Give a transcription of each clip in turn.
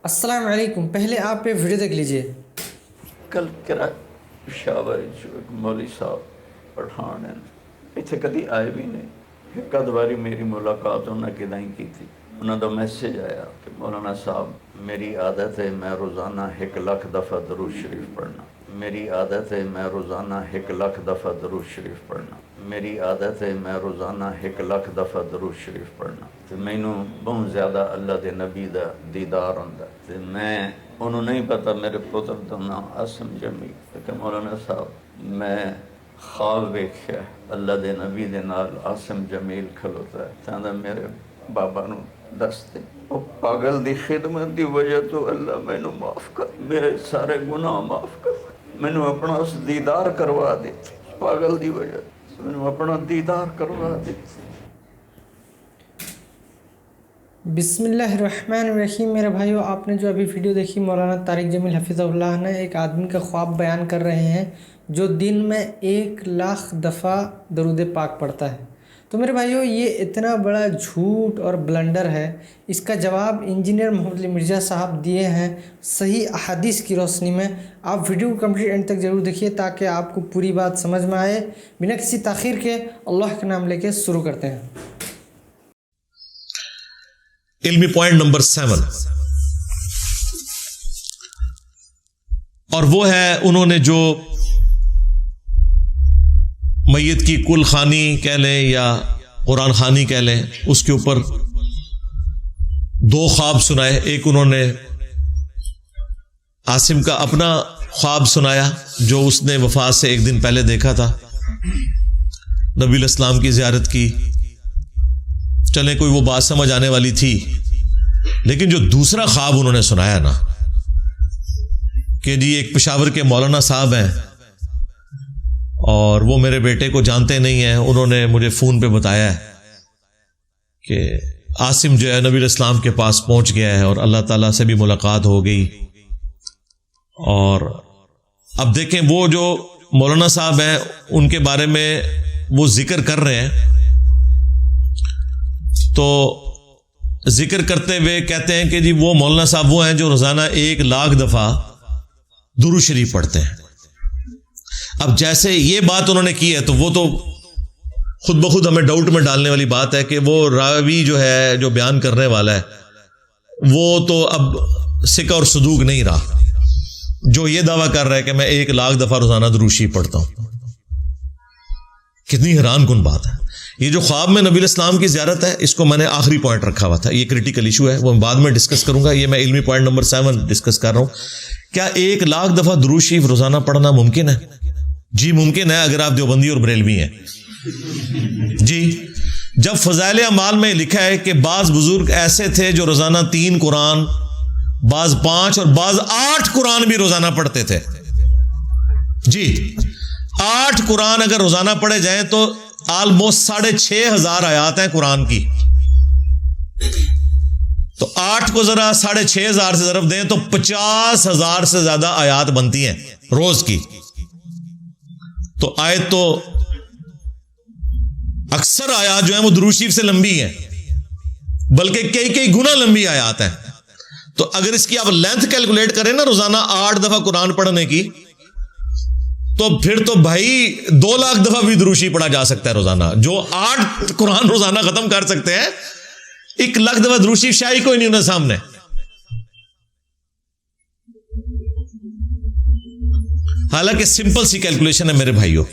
السلام علیکم، پہلے آپ پہ ویڈیو دیکھ لیجئے۔ کل پشاور ایک مولوی صاحب پٹھان ہیں، اتنے کدی آئے بھی نہیں، ایک اد باری میری ملاقات انہوں نے کدیں کی تھی۔ انہوں کا میسیج آیا کہ مولانا صاحب میری عادت ہے میں روزانہ 1,00,000 دفعہ درود شریف پڑھنا، میری عادت ہے میں روزانہ 1,00,000 دفعہ درود شریف پڑھنا، میری عادت ہے میں روزانہ 1,00,000 دفعہ درود شریف پڑھنا۔ تو مینوں بہت زیادہ اللہ دے نبی دا دیدار ہوندا تے میں انہوں نہیں پتا میرے پتر دا نام عاصم جمیل کہ مولانا صاحب میں خواب ویکھیا اللہ دے نبی دے نال عاصم جمیل کھلوتا ہے، چاہتا میرے بابا نو دس دے وہ پاگل دی خدمت دی وجہ تو اللہ میں نو معاف کر، میرے سارے گناہ معاف کر، میں نو اپنا اس دیدار کروا دے، پاگل دی وجہ میں نو اپنا دیدار کروا دے۔ بسم اللہ الرحمن الرحیم۔ میرے بھائیو، آپ نے جو ابھی ویڈیو دیکھی مولانا طارق جمیل حفظہ اللہ نے ایک آدمی کا خواب بیان کر رہے ہیں جو دن میں 1,00,000 دفعہ درود پاک پڑھتا ہے۔ تو میرے بھائیو، یہ اتنا بڑا جھوٹ اور بلنڈر ہے۔ اس کا جواب انجینئر محمد علی مرزا صاحب دیے ہیں صحیح احادیث کی روشنی میں۔ آپ ویڈیو کو کمپلیٹ اینڈ تک ضرور دیکھیے تاکہ آپ کو پوری بات سمجھ میں آئے۔ بنا کسی تاخیر کے اللہ کا نام لے کے شروع کرتے ہیں۔ علمی پوائنٹ نمبر 7، اور وہ ہے انہوں نے جو میت کی کل خوانی کہہ لیں یا قرآن خوانی کہہ لیں، اس کے اوپر 2 خواب سنائے۔ ایک انہوں نے عاصم کا اپنا خواب سنایا جو اس نے وفات سے ایک دن پہلے دیکھا تھا، نبی علیہ السلام کی زیارت کی، چلیں کوئی وہ بات سمجھ آنے والی تھی۔ لیکن جو دوسرا خواب انہوں نے سنایا نا کہ جی ایک پشاور کے مولانا صاحب ہیں اور وہ میرے بیٹے کو جانتے نہیں ہیں، انہوں نے مجھے فون پہ بتایا ہے کہ عاصم جو ہے نبی علیہ السلام کے پاس پہنچ گیا ہے اور اللہ تعالیٰ سے بھی ملاقات ہو گئی۔ اور اب دیکھیں وہ جو مولانا صاحب ہیں ان کے بارے میں وہ ذکر کر رہے ہیں، تو ذکر کرتے ہوئے کہتے ہیں کہ جی وہ مولانا صاحب وہ ہیں جو روزانہ 1,00,000 دفعہ درود شریف پڑھتے ہیں۔ اب جیسے یہ بات انہوں نے کی ہے تو وہ تو خود بخود ہمیں ڈاؤٹ میں ڈالنے والی بات ہے کہ وہ راوی جو ہے جو بیان کرنے والا ہے وہ تو اب ثقہ اور صدوق نہیں رہا، جو یہ دعویٰ کر رہا ہے کہ میں 1,00,000 دفعہ روزانہ درود شریف پڑھتا ہوں۔ کتنی حیران کن بات ہے۔ یہ جو خواب میں نبی علیہ السلام کی زیارت ہے، اس کو میں نے آخری پوائنٹ رکھا ہوا تھا، یہ کریٹیکل ایشو ہے، وہ بعد میں ڈسکس کروں گا۔ یہ میں علمی پوائنٹ نمبر 7 ڈسکس کر رہا ہوں۔ کیا 1,00,000 دفعہ درود شریف روزانہ پڑھنا ممکن ہے؟ جی ممکن ہے، اگر آپ دیوبندی اور بریلوی ہیں۔ جی جب فضائل اعمال میں لکھا ہے کہ بعض بزرگ ایسے تھے جو روزانہ 3 قرآن، بعض 5 اور بعض 8 قرآن بھی روزانہ پڑھتے تھے۔ جی 8 قرآن اگر روزانہ پڑھے جائیں تو آلموسٹ 6,500 آیات ہیں قرآن کی، تو 8 کو ذرا 6,500 سے ضرب دیں تو 50,000 سے زیادہ آیات بنتی ہیں روز کی۔ تو آیت تو اکثر آیات جو ہیں وہ درود شریف سے لمبی ہیں، بلکہ کئی گنا لمبی آیات ہیں۔ تو اگر اس کی آپ لینتھ کیلکولیٹ کریں نا روزانہ 8 دفعہ قرآن پڑھنے کی، تو پھر تو بھائی 2,00,000 دفعہ بھی درود شریف پڑھا جا سکتا ہے روزانہ۔ جو 8 قرآن روزانہ ختم کر سکتے ہیں، 1,00,000 دفعہ درود شریف شاہی کوئی نہیں انہیں سامنے۔ حالانکہ سمپل سی کیلکولیشن ہے میرے بھائیوں،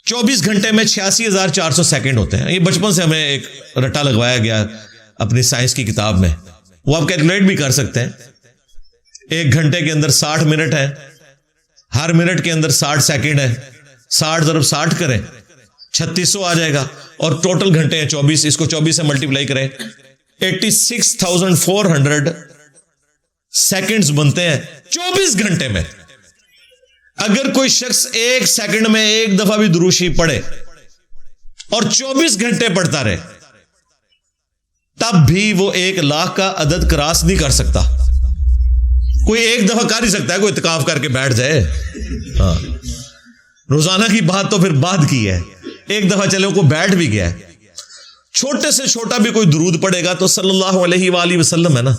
24 گھنٹے میں 86,400 سیکنڈ ہوتے ہیں۔ یہ بچپن سے ہمیں ایک رٹا لگوایا گیا اپنی سائنس کی کتاب میں، وہ آپ کیلکولیٹ بھی کر سکتے ہیں۔ 1 گھنٹے کے اندر 60 منٹ ہے، ہر منٹ کے اندر 60 سیکنڈ ہے، 60 ضرب 60 کریں 3600 آ جائے گا، اور ٹوٹل گھنٹے ہیں 24، اس کو 24 سے ملٹیپلائی کریں 86,400 سیکنڈز بنتے ہیں 24 گھنٹے میں۔ اگر کوئی شخص 1 سیکنڈ میں 1 دفعہ بھی درود شریف پڑھے اور 24 گھنٹے پڑھتا رہے، تب بھی وہ 1,00,000 کا عدد کراس نہیں کر سکتا۔ کوئی 1 دفعہ کر ہی سکتا ہے، کوئی اعتکاف کر کے بیٹھ جائے، ہاں روزانہ کی بات تو پھر بعد کی ہے، 1 دفعہ چلے کو بیٹھ بھی گیا ہے۔ چھوٹے سے چھوٹا بھی کوئی درود پڑھے گا تو صلی اللہ علیہ وآلہ وسلم ہے نا،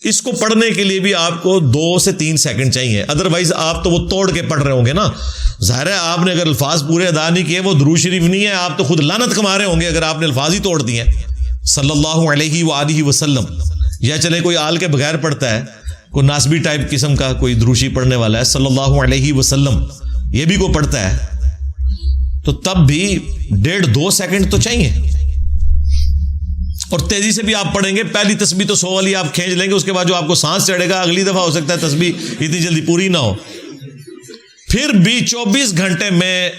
اس کو پڑھنے کے لیے بھی آپ کو 2 سے 3 سیکنڈ چاہیے، ادروائز آپ تو وہ توڑ کے پڑھ رہے ہوں گے نا. ظاہر ہے آپ نے اگر الفاظ پورے ادا نہیں کیے، وہ درود شریف نہیں ہے، آپ تو خود لعنت کما رہے ہوں گے اگر آپ نے الفاظ ہی توڑ دیے صلی اللہ علیہ وآلہ وسلم. یا چلے کوئی آل کے بغیر پڑھتا ہے، کوئی ناسبی ٹائپ قسم کا کوئی دروشی پڑھنے والا ہے صلی اللہ علیہ وسلم، یہ بھی کوئی پڑھتا ہے، تو تب بھی 1.5-2 سیکنڈ تو چاہیے. اور تیزی سے بھی آپ پڑھیں گے، پہلی تسبیح تو 100 والی آپ کھینچ لیں گے، اس کے بعد جو آپ کو سانس چڑھے گا اگلی دفعہ ہو سکتا ہے تسبیح اتنی جلدی پوری نہ ہو. پھر بھی 24 گھنٹے میں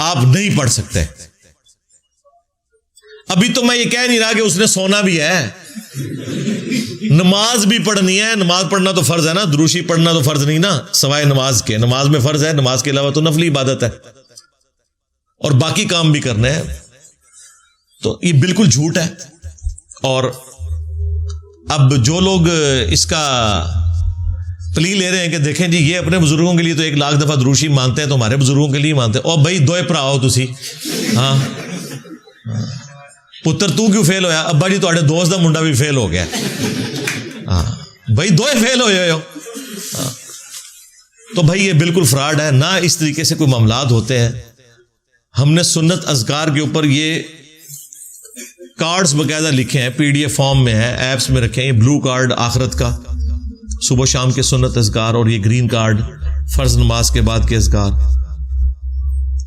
آپ نہیں پڑھ سکتے. ابھی تو میں یہ کہہ نہیں رہا کہ اس نے سونا بھی ہے، نماز بھی پڑھنی ہے. نماز پڑھنا تو فرض ہے نا، دروشی پڑھنا تو فرض نہیں نا سوائے نماز کے. نماز میں فرض ہے، نماز کے علاوہ تو نفلی عبادت ہے، اور باقی کام بھی کرنے ہیں. تو یہ بالکل جھوٹ ہے. اور اب جو لوگ اس کا پلی لے رہے ہیں کہ دیکھیں جی یہ اپنے بزرگوں کے لیے تو 1,00,000 دفعہ دروشی مانتے ہیں، تو ہمارے بزرگوں کے لیے مانتے ہیں. اور بھائی دوئے پرا ہو تسی، ہاں پتر تو کیوں فیل ہویا؟ ابا جی تواڈے دوست دا منڈا بھی فیل ہو گیا. ہاں بھائی دوئے فیل ہوئے ہو. تو بھائی یہ بالکل فراڈ ہے. نہ اس طریقے سے کوئی معاملات ہوتے ہیں. ہم نے سنت اذکار کے اوپر یہ کارڈز باقاعدہ لکھے ہیں، PDF فارم میں ہے، ایپس میں رکھے ہیں. یہ بلو کارڈ آخرت کا صبح شام کے سنت اذکار، اور یہ گرین کارڈ فرض نماز کے بعد کے اذکار.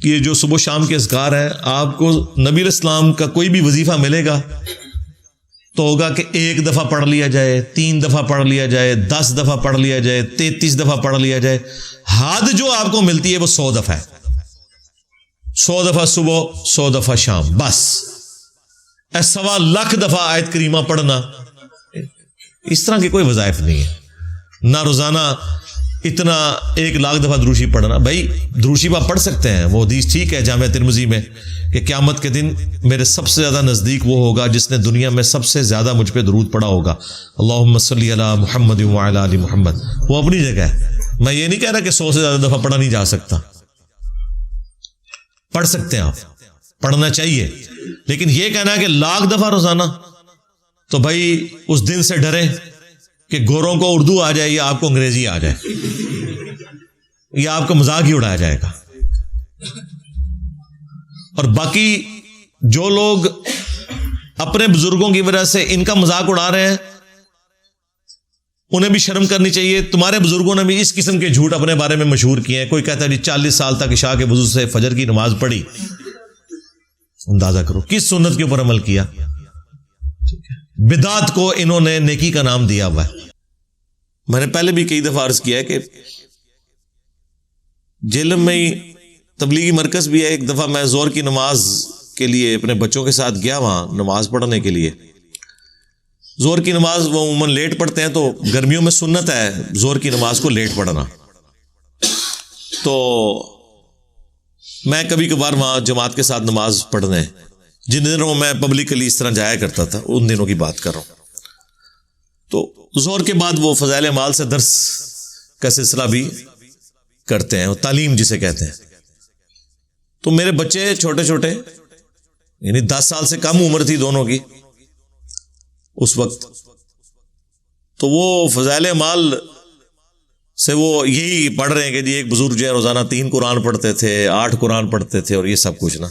یہ جو صبح شام کے اذکار ہیں، آپ کو نبی علیہ السلام کا کوئی بھی وظیفہ ملے گا تو ہوگا کہ 1 دفعہ پڑھ لیا جائے، 3 دفعہ پڑھ لیا جائے، 10 دفعہ پڑھ لیا جائے، 33 دفعہ پڑھ لیا جائے. حد جو آپ کو ملتی ہے وہ 100 دفعہ ہے. 100 دفعہ صبح، 100 دفعہ شام، بس. 1.25 دفعہ آیت کریمہ پڑھنا، اس طرح کے کوئی وظائف نہیں ہے. نہ روزانہ اتنا 1,00,000 دفعہ دروشی پڑھنا. بھائی دروشی آپ پڑھ سکتے ہیں، وہ حدیث ٹھیک ہے جامع ترمذی میں کہ قیامت کے دن میرے سب سے زیادہ نزدیک وہ ہوگا جس نے دنیا میں سب سے زیادہ مجھ پہ درود پڑھا ہوگا. اللہم صلی علی محمد وعلی آل محمد. وہ اپنی جگہ ہے. میں یہ نہیں کہہ رہا کہ 100 سے زیادہ دفعہ پڑھا نہیں جا سکتا، پڑھ سکتے ہیں آپ، پڑھنا چاہیے. لیکن یہ کہنا ہے کہ 1,00,000 دفعہ روزانہ، تو بھائی اس دن سے ڈریں کہ گوروں کو اردو آ جائے یا آپ کو انگریزی آ جائے، یا آپ کا مذاق ہی اڑایا جائے گا. اور باقی جو لوگ اپنے بزرگوں کی وجہ سے ان کا مذاق اڑا رہے ہیں، انہیں بھی شرم کرنی چاہیے. تمہارے بزرگوں نے بھی اس قسم کے جھوٹ اپنے بارے میں مشہور کیے ہیں. کوئی کہتا ہے 40 سال تک عشاء کے وضو سے فجر کی نماز پڑھی. اندازہ کرو کس سنت کے اوپر عمل کیا. بدعت کو انہوں نے نیکی کا نام دیا ہوا ہے. میں نے پہلے بھی کئی دفعہ عرض کیا ہے کہ جہلم میں ہی تبلیغی مرکز بھی ہے. ایک دفعہ میں ظہر کی نماز کے لیے اپنے بچوں کے ساتھ گیا وہاں نماز پڑھنے کے لیے. ظہر کی نماز وہ عموماً لیٹ پڑھتے ہیں، تو گرمیوں میں سنت ہے ظہر کی نماز کو لیٹ پڑھنا. تو میں کبھی کبھار وہاں جماعت کے ساتھ نماز پڑھنے، جن دنوں میں پبلکلی اس طرح جایا کرتا تھا ان دنوں کی بات کر رہا ہوں. تو ظہر کے بعد وہ فضائل اعمال سے درس کا سلسلہ بھی کرتے ہیں، تعلیم جسے کہتے ہیں. تو میرے بچے چھوٹے چھوٹے، یعنی 10 سال سے کم عمر تھی دونوں کی اس وقت، تو وہ فضائل اعمال سے وہ یہی پڑھ رہے ہیں کہ جی ایک بزرگ جو ہے روزانہ 3 قرآن پڑھتے تھے، 8 قرآن پڑھتے تھے، اور یہ سب کچھ نا.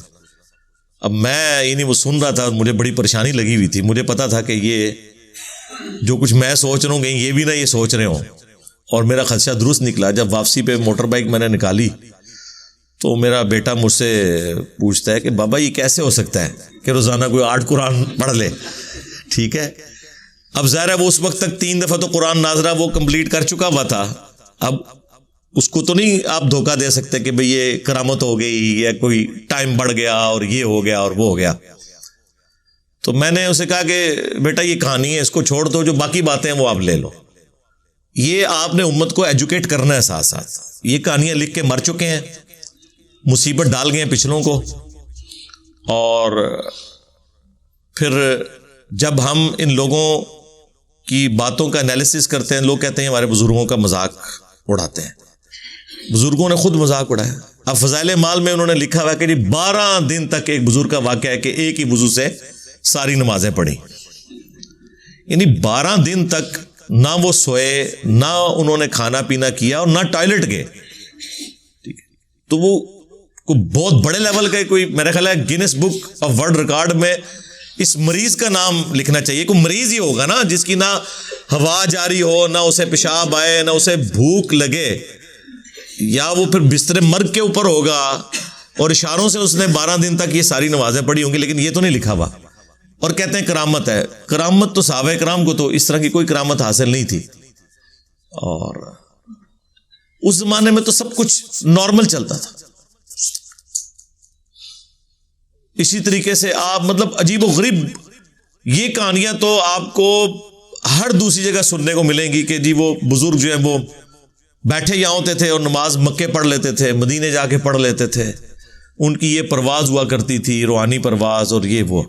اب میں یعنی وہ سن رہا تھا، مجھے بڑی پریشانی لگی ہوئی تھی. مجھے پتا تھا کہ یہ جو کچھ میں سوچ رہا ہوں کہیں یہ بھی نہ یہ سوچ رہے ہوں، اور میرا خدشہ درست نکلا. جب واپسی پہ موٹر بائک میں نے نکالی تو میرا بیٹا مجھ سے پوچھتا ہے کہ بابا یہ کیسے ہو سکتا ہے کہ روزانہ کوئی 8 قرآن پڑھ لے. ٹھیک ہے، اب ظاہر ہے وہ اس وقت تک 3 دفعہ تو قرآن ناظرہ وہ کمپلیٹ کر چکا ہوا تھا. اب اس کو تو نہیں آپ دھوکہ دے سکتے کہ بھئی یہ کرامت ہو گئی یا کوئی ٹائم بڑھ گیا اور یہ ہو گیا اور وہ ہو گیا. تو میں نے اسے کہا کہ بیٹا یہ کہانی ہے، اس کو چھوڑ دو، جو باقی باتیں ہیں وہ آپ لے لو. یہ آپ نے امت کو ایجوکیٹ کرنا ہے ساتھ ساتھ. یہ کہانیاں لکھ کے مر چکے ہیں، مصیبت ڈال گئے ہیں پچھلوں کو. اور پھر جب ہم ان لوگوں کی باتوں کا انالیسس کرتے ہیں، لوگ کہتے ہیں ہمارے بزرگوں کا مذاق اڑاتے ہیں. بزرگوں نے خود مذاق اڑایا. اب فضائل اعمال میں انہوں نے لکھا ہوا کہ 12 دن تک ایک بزرگ کا واقعہ ہے کہ ایک ہی وضو سے ساری نمازیں پڑھی. یعنی 12 دن تک نہ وہ سوئے, نہ انہوں نے کھانا پینا کیا اور نہ ٹوائلٹ گئے. ٹھیک ہے, تو وہ کوئی بہت بڑے لیول کا کوئی, میرا خیال ہے grains book of world record میں اس مریض کا نام لکھنا چاہیے. کوئی مریض ہی ہوگا نا جس کی نہ ہوا جاری ہو, نہ اسے پیشاب آئے, نہ اسے بھوک لگے, یا وہ پھر بستر مرگ کے اوپر ہوگا اور اشاروں سے اس نے 12 دن تک یہ ساری نمازیں پڑھی ہوں گی, لیکن یہ تو نہیں لکھا ہوا. اور کہتے ہیں کرامت ہے. کرامت تو صحابہ کرام کو تو اس طرح کی کوئی کرامت حاصل نہیں تھی, اور اس زمانے میں تو سب کچھ نارمل چلتا تھا. اسی طریقے سے آپ مطلب عجیب و غریب یہ کہانیاں تو آپ کو ہر دوسری جگہ سننے کو ملیں گی کہ جی وہ بزرگ جو ہیں وہ بیٹھے یہاں ہوتے تھے اور نماز مکے پڑھ لیتے تھے, مدینے جا کے پڑھ لیتے تھے, ان کی یہ پرواز ہوا کرتی تھی, روحانی پرواز, اور یہ وہ.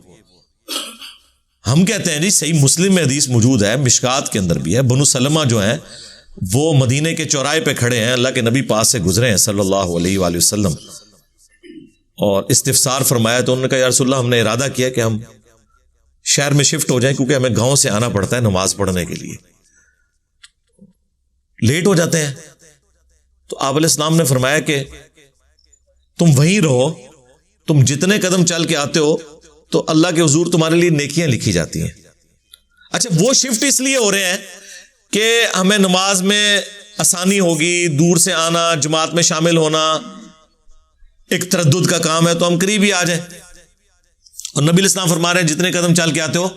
ہم کہتے ہیں جی صحیح مسلم میں حدیث موجود ہے, مشکات کے اندر بھی ہے, بنو سلمہ جو ہیں وہ مدینے کے چوراہے پہ کھڑے ہیں, اللہ کے نبی پاس سے گزرے ہیں صلی اللہ علیہ وآلہ وسلم, اور استفسار فرمایا تو انہوں نے کہا یا رسول اللہ ہم نے ارادہ کیا کہ ہم شہر میں شفٹ ہو جائیں کیونکہ ہمیں گاؤں سے آنا پڑتا ہے نماز پڑھنے کے لیے, لیٹ ہو جاتے ہیں. تو آپ علیہ السلام نے فرمایا کہ تم وہیں رہو, تم جتنے قدم چل کے آتے ہو تو اللہ کے حضور تمہارے لیے نیکیاں لکھی جاتی ہیں. اچھا وہ شفٹ اس لیے ہو رہے ہیں کہ ہمیں نماز میں آسانی ہوگی, دور سے آنا, جماعت میں شامل ہونا ایک تردد کا کام ہے, تو ہم قریب ہی آ جائیں. اور نبی الاسلام فرما رہے ہیں جتنے قدم چل کے آتے ہو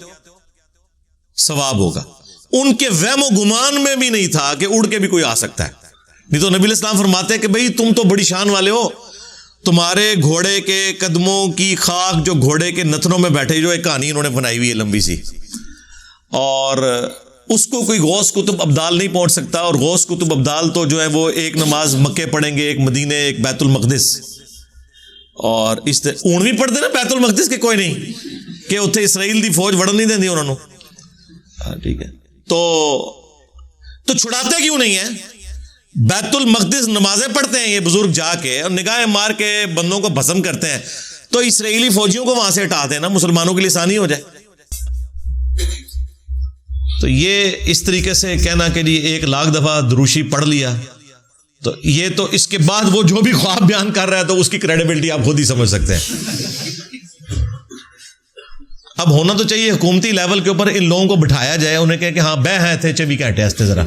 ثواب ہوگا. ان کے وہم و گمان میں بھی نہیں تھا کہ اڑ کے بھی کوئی آ سکتا ہے, نہیں تو نبی الاسلام فرماتے ہیں کہ بھئی تم تو بڑی شان والے ہو, تمہارے گھوڑے کے قدموں کی خاک جو گھوڑے کے نتنوں میں بیٹھے, جو ایک کہانی انہوں نے بنائی ہوئی ہے لمبی سی, اور اس کو کوئی غوث کتب ابدال نہیں پہنچ سکتا. اور غوث کتب ابدال تو جو ہے وہ ایک نماز مکے پڑھیں گے, ایک مدینے, ایک بیت المقدس, اور اس طرح اون بھی پڑھتے نا بیت المقدس کے کوئی نہیں کہ اتنے اسرائیل دی فوج وڑن نہیں دیندی انہوں نے. ٹھیک ہے, تو چھڑاتے کیوں نہیں ہیں؟ بیت المقدس نمازیں پڑھتے ہیں یہ بزرگ جا کے, اور نگاہیں مار کے بندوں کو بھسم کرتے ہیں, تو اسرائیلی فوجیوں کو وہاں سے ہٹا دیں نا, مسلمانوں کے لیے آسانی ہو جائے. تو یہ اس طریقے سے کہنا کہ جی 1,00,000 دفعہ دروشی پڑھ لیا, تو یہ تو اس کے بعد وہ جو بھی خواب بیان کر رہا ہے تو اس کی کریڈیبلٹی آپ خود ہی سمجھ سکتے ہیں. اب ہونا تو چاہیے حکومتی لیول کے اوپر ان لوگوں کو بٹھایا جائے, انہیں کہے کہ ہاں بہ ہیں تھے 24 گھنٹے ہستے ذرا,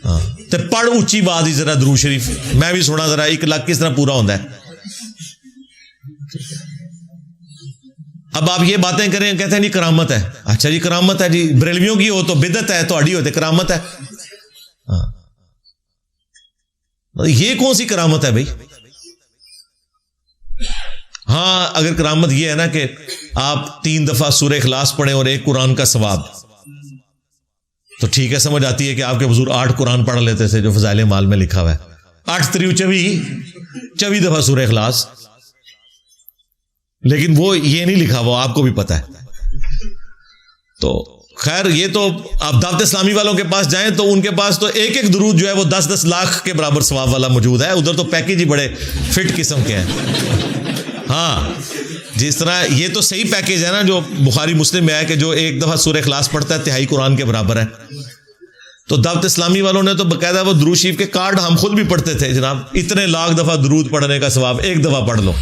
ہاں تے پڑھ اونچی بات ہی ذرا درود شریف میں بھی سنا ذرا 1,00,000 کس طرح پورا ہوتا ہے. اب آپ یہ باتیں کریں کہتے ہیں جی کرامت ہے. اچھا جی کرامت ہے, جی بریلویوں کی ہو تو بدعت ہے, تہاڈی ہوتے کرامت ہے. ہاں یہ کون سی کرامت ہے بھائی؟ ہاں اگر کرامت یہ ہے نا کہ آپ 3 دفعہ سورہ اخلاص پڑھیں اور 1 قرآن کا ثواب, تو ٹھیک ہے, سمجھ آتی ہے کہ آپ کے بزرگ 8 قرآن پڑھ لیتے تھے جو فضائل مال میں لکھا ہوا ہے, 8 3 24 دفعہ سورہ اخلاص, لیکن وہ یہ نہیں لکھا, وہ آپ کو بھی پتا ہے. تو خیر یہ تو آپ دعوت اسلامی والوں کے پاس جائیں تو ان کے پاس تو ایک درود جو ہے وہ 10 لاکھ کے برابر ثواب والا موجود ہے. ادھر تو پیکیج ہی بڑے فٹ قسم کے ہیں. ہاں جس طرح یہ تو صحیح پیکیج ہے نا جو بخاری مسلم میں ہے کہ جو 1 دفعہ سورہ اخلاص پڑھتا ہے 3/4 قرآن کے برابر ہے. تو دعوت اسلامی والوں نے تو باقاعدہ وہ درود شریف کے کارڈ ہم خود بھی پڑھتے تھے, جناب اتنے لاکھ دفعہ درود پڑھنے کا ثواب 1 دفعہ پڑھ لو.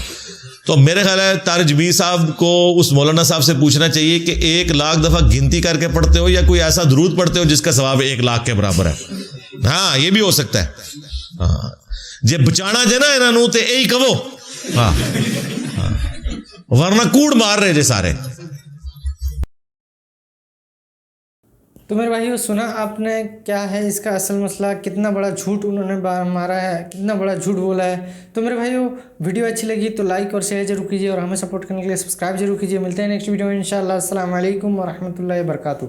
تو میرے خیال ہے طارق جبیر صاحب کو اس مولانا صاحب سے پوچھنا چاہیے کہ 1,00,000 دفعہ گنتی کر کے پڑھتے ہو یا کوئی ایسا درود پڑھتے ہو جس کا ثواب 1,00,000 کے برابر ہے. ہاں یہ بھی ہو سکتا ہے. ہاں جے بچانا جے نا انہوں تے یہی کہو, ہاں ورنہ کوڑ مار رہے جے سارے. تو میرے بھائیو سنا آپ نے کیا ہے اس کا اصل مسئلہ, کتنا بڑا جھوٹ انہوں نے مارا ہے, کتنا بڑا جھوٹ بولا ہے. تو میرے بھائیو ویڈیو اچھی لگی تو لائک اور شیئر ضرور کیجیے, اور ہمیں سپورٹ کرنے کے لیے سبسکرائب ضرور کیجیے. ملتے ہیں نیکسٹ ویڈیو میں انشاءاللہ. السلام علیکم ورحمۃ اللہ وبرکاتہ.